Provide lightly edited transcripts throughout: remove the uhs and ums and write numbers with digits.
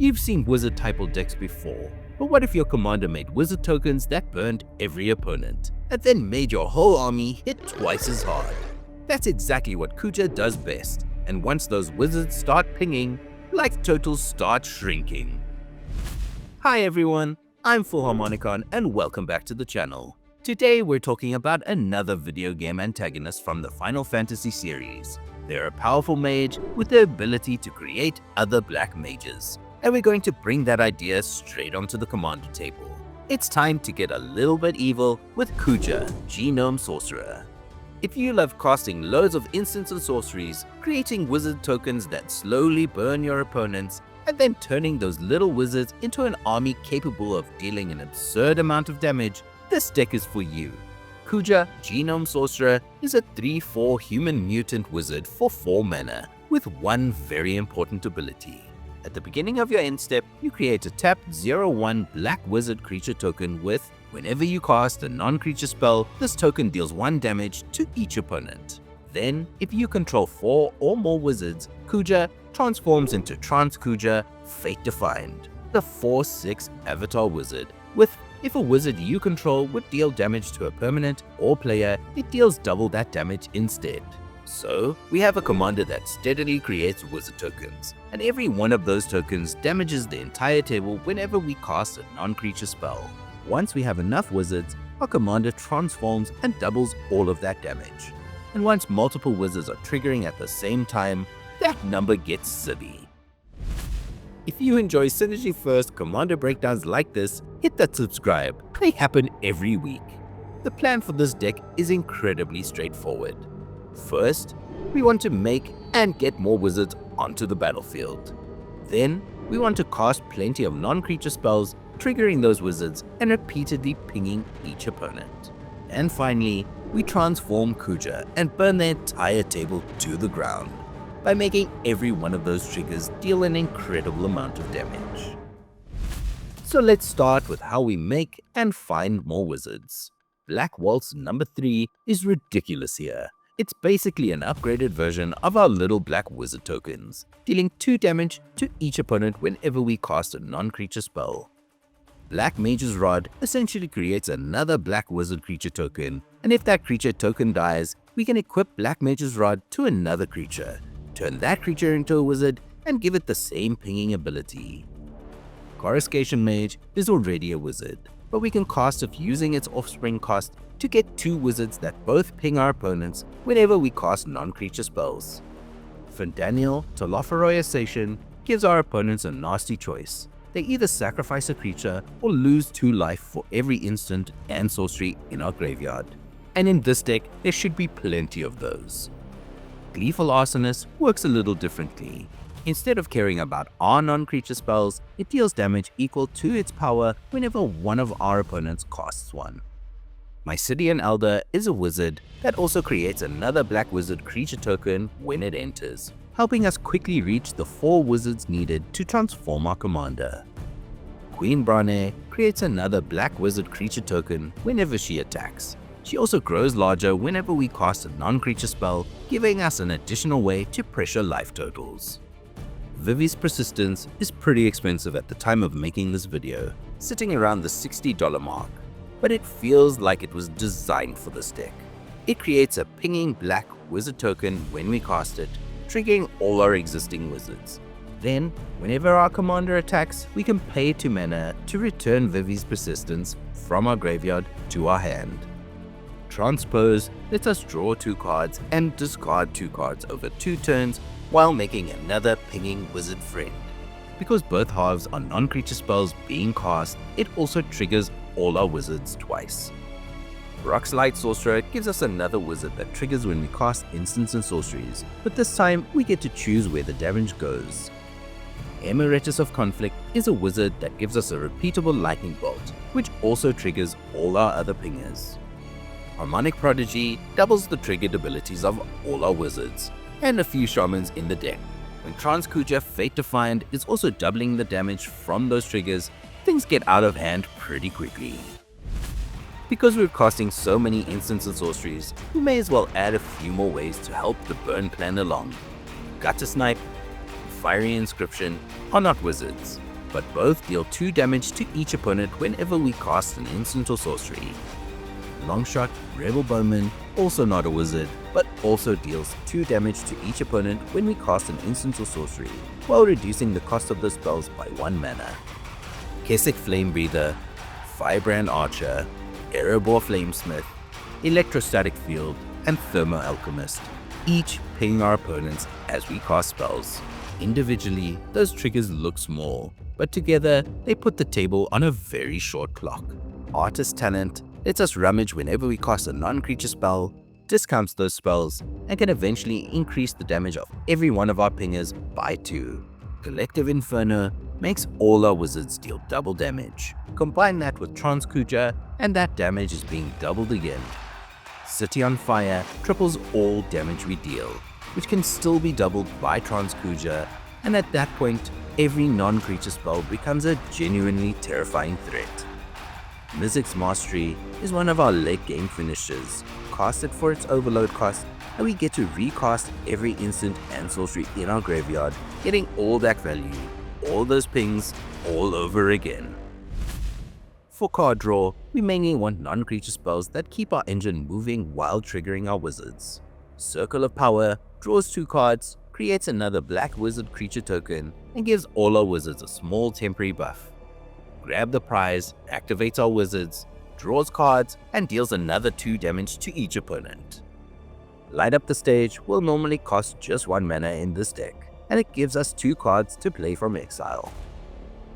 You've seen wizard Typal decks before, but what if your commander made wizard tokens that burned every opponent, and then made your whole army hit twice as hard? That's exactly what Kuja does best, and once those wizards start pinging, life totals start shrinking. Hi everyone, I'm Full Harmonicon and welcome back to the channel. Today we're talking about another video game antagonist from the Final Fantasy series. They're a powerful mage with the ability to create other black mages, and we're going to bring that idea straight onto the commander table. It's time to get a little bit evil with Kuja, Genome Sorcerer. If you love casting loads of instants and sorceries, creating wizard tokens that slowly burn your opponents, and then turning those little wizards into an army capable of dealing an absurd amount of damage, this deck is for you. Kuja, Genome Sorcerer is a 3/4 human mutant wizard for 4 mana, with one very important ability. At the beginning of your end step, you create a tapped 0/1 black wizard creature token with, whenever you cast a non-creature spell, this token deals 1 damage to each opponent. Then, if you control 4 or more wizards, Kuja transforms into Trance Kuja, Fate Defied, the 4/6 avatar wizard, with if a wizard you control would deal damage to a permanent or player, it deals double that damage instead. So, we have a commander that steadily creates wizard tokens, and every one of those tokens damages the entire table whenever we cast a non-creature spell. Once we have enough wizards, our commander transforms and doubles all of that damage. And once multiple wizards are triggering at the same time, that number gets silly. If you enjoy Synergy First commander breakdowns like this, hit that subscribe. They happen every week. The plan for this deck is incredibly straightforward. First, we want to make and get more wizards onto the battlefield. Then, we want to cast plenty of non-creature spells, triggering those wizards and repeatedly pinging each opponent. And finally, we transform Kuja and burn the entire table to the ground by making every one of those triggers deal an incredible amount of damage. So let's start with how we make and find more wizards. Black Waltz number 3 is ridiculous here. It's basically an upgraded version of our little black wizard tokens, dealing 2 damage to each opponent whenever we cast a non-creature spell. Black Mage's Rod essentially creates another black wizard creature token, and if that creature token dies, we can equip Black Mage's Rod to another creature, turn that creature into a wizard, and give it the same pinging ability. Coruscation Mage is already a wizard, but we can cast it using its offspring cost to get 2 wizards that both ping our opponents whenever we cast non-creature spells. Fandaniel Telophoroi gives our opponents a nasty choice. They either sacrifice a creature or lose 2 life for every instant and sorcery in our graveyard. And in this deck, there should be plenty of those. Gleeful Arsonist works a little differently. Instead of caring about our non-creature spells, it deals damage equal to its power whenever one of our opponents casts one. Mysidian Elder is a wizard that also creates another black wizard creature token when it enters, helping us quickly reach the 4 wizards needed to transform our commander. Queen Brane creates another black wizard creature token whenever she attacks. She also grows larger whenever we cast a non-creature spell, giving us an additional way to pressure life totals. Vivi's Persistence is pretty expensive at the time of making this video, sitting around the $60 mark, but it feels like it was designed for this deck. It creates a pinging black wizard token when we cast it, triggering all our existing wizards. Then, whenever our commander attacks, we can pay 2 mana to return Vivi's Persistence from our graveyard to our hand. Transpose lets us draw 2 cards and discard 2 cards over 2 turns while making another pinging wizard friend. Because both halves are non-creature spells being cast, it also triggers all our wizards twice. Roxlight Sorcerer gives us another wizard that triggers when we cast instants and sorceries, but this time we get to choose where the damage goes. Emeritus of Conflict is a wizard that gives us a repeatable lightning bolt, which also triggers all our other pingers. Harmonic Prodigy doubles the triggered abilities of all our wizards, and a few shamans in the deck. When Trance Kuja Fate Defied is also doubling the damage from those triggers, things get out of hand pretty quickly. Because we're casting so many instants and sorceries, we may as well add a few more ways to help the burn plan along. Gutter Snipe, Fiery Inscription are not wizards, but both deal 2 damage to each opponent whenever we cast an instant or sorcery. Longshot Rebel Bowman, also not a wizard, but also deals 2 damage to each opponent when we cast an instant or sorcery, while reducing the cost of the spells by 1 mana. Kessig Flame Breather, Firebrand Archer, Erebor Flamesmith, Electrostatic Field, and Thermo Alchemist, each ping our opponents as we cast spells. Individually, those triggers look small, but together they put the table on a very short clock. Artist Talent lets us rummage whenever we cast a non-creature spell, discounts those spells, and can eventually increase the damage of every one of our pingers by 2. Collective Inferno makes all our wizards deal double damage. Combine that with Trance Kuja, and that damage is being doubled again. City on Fire triples all damage we deal, which can still be doubled by Trance Kuja, and at that point, every non-creature spell becomes a genuinely terrifying threat. Mizzix's Mastery is one of our late game finishers, casted for its overload cost, and we get to recast every instant and sorcery in our graveyard, getting all that value, all those pings, all over again. For card draw, we mainly want non-creature spells that keep our engine moving while triggering our wizards. Circle of Power draws 2 cards, creates another black wizard creature token, and gives all our wizards a small temporary buff. Grab the Prize activates our wizards, draws cards, and deals another 2 damage to each opponent. Light Up the Stage will normally cost just 1 mana in this deck, and it gives us 2 cards to play from exile.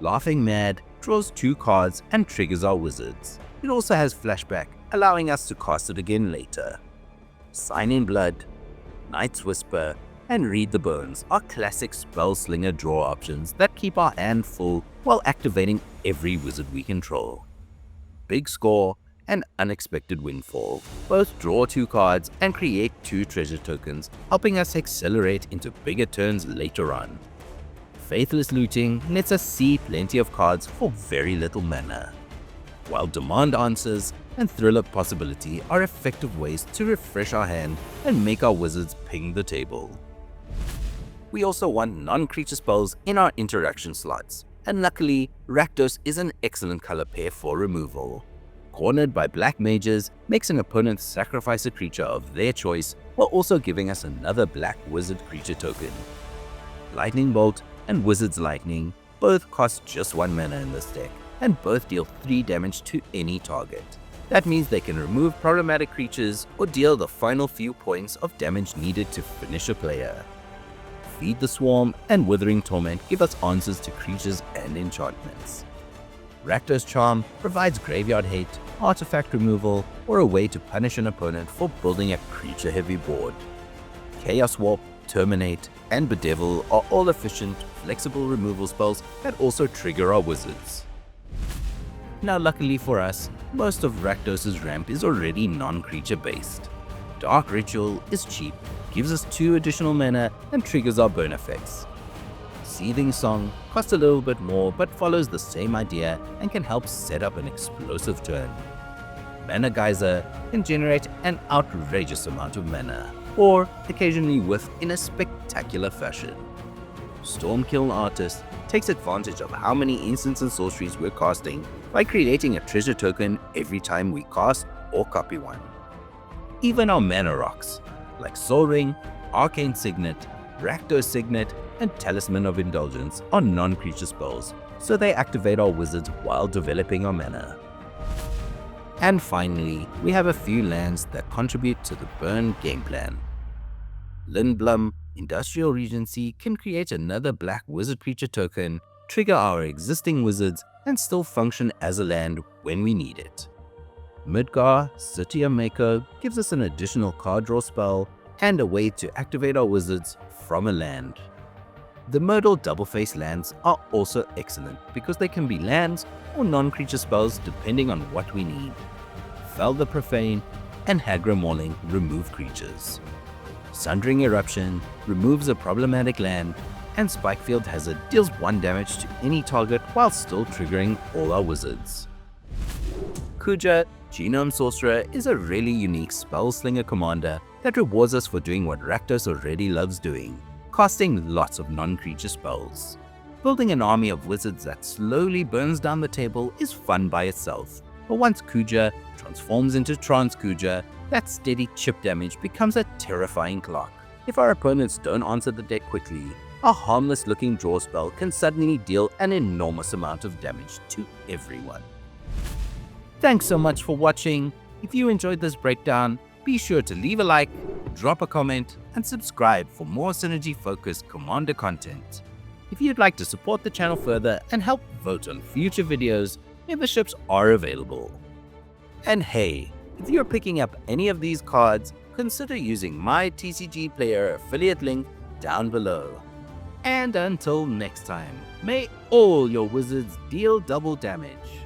Laughing Mad draws 2 cards and triggers our wizards. It also has Flashback, allowing us to cast it again later. Sign in Blood, Night's Whisper, and Read the Bones are classic Spellslinger draw options that keep our hand full while activating every wizard we control. Big Score and Unexpected Windfall both draw 2 cards and create 2 treasure tokens, helping us accelerate into bigger turns later on. Faithless Looting lets us see plenty of cards for very little mana, while Demand Answers and Thriller Possibility are effective ways to refresh our hand and make our wizards ping the table. We also want non-creature spells in our interaction slots, and luckily, Rakdos is an excellent color pair for removal. Cornered by black mages makes an opponent sacrifice a creature of their choice while also giving us another black wizard creature token. Lightning Bolt and Wizard's Lightning both cost just 1 mana in this deck, and both deal 3 damage to any target. That means they can remove problematic creatures or deal the final few points of damage needed to finish a player. Feed the Swarm and Withering Torment give us answers to creatures and enchantments. Rakdos Charm provides graveyard hate, artifact removal, or a way to punish an opponent for building a creature-heavy board. Chaos Warp, Terminate, and Bedevil are all efficient, flexible removal spells that also trigger our wizards. Now luckily for us, most of Rakdos' ramp is already non-creature based. Dark Ritual is cheap, gives us 2 additional mana, and triggers our burn effects. Seething Song costs a little bit more but follows the same idea and can help set up an explosive turn. Mana Geyser can generate an outrageous amount of mana, or occasionally whiff in a spectacular fashion. Stormkiln Artist takes advantage of how many instants and sorceries we're casting by creating a treasure token every time we cast or copy one. Even our mana rocks, like Soul Ring, Arcane Signet, Rakdos Signet, and Talisman of Indulgence are non-creature spells, so they activate our wizards while developing our mana. And finally, we have a few lands that contribute to the burn game plan. Lindblum Industrial Regency can create another black wizard creature token, trigger our existing wizards, and still function as a land when we need it. Midgar City of Mako gives us an additional card draw spell and a way to activate our wizards from a land. The Myrtle Double-Face lands are also excellent because they can be lands or non-creature spells depending on what we need. Fell the Profane and Hagra Mauling remove creatures. Sundering Eruption removes a problematic land, and Spikefield Hazard deals 1 damage to any target while still triggering all our wizards. Kuja, Genome Sorcerer, is a really unique Spellslinger commander that rewards us for doing what Rakdos already loves doing, casting lots of non-creature spells. Building an army of wizards that slowly burns down the table is fun by itself, but once Kuja transforms into Trance Kuja, that steady chip damage becomes a terrifying clock. If our opponents don't answer the deck quickly, a harmless looking draw spell can suddenly deal an enormous amount of damage to everyone. Thanks so much for watching. If you enjoyed this breakdown, be sure to leave a like, drop a comment, and subscribe for more synergy-focused Commander content. If you'd like to support the channel further and help vote on future videos, memberships are available. And hey, if you're picking up any of these cards, consider using my TCG Player affiliate link down below. And until next time, may all your wizards deal double damage.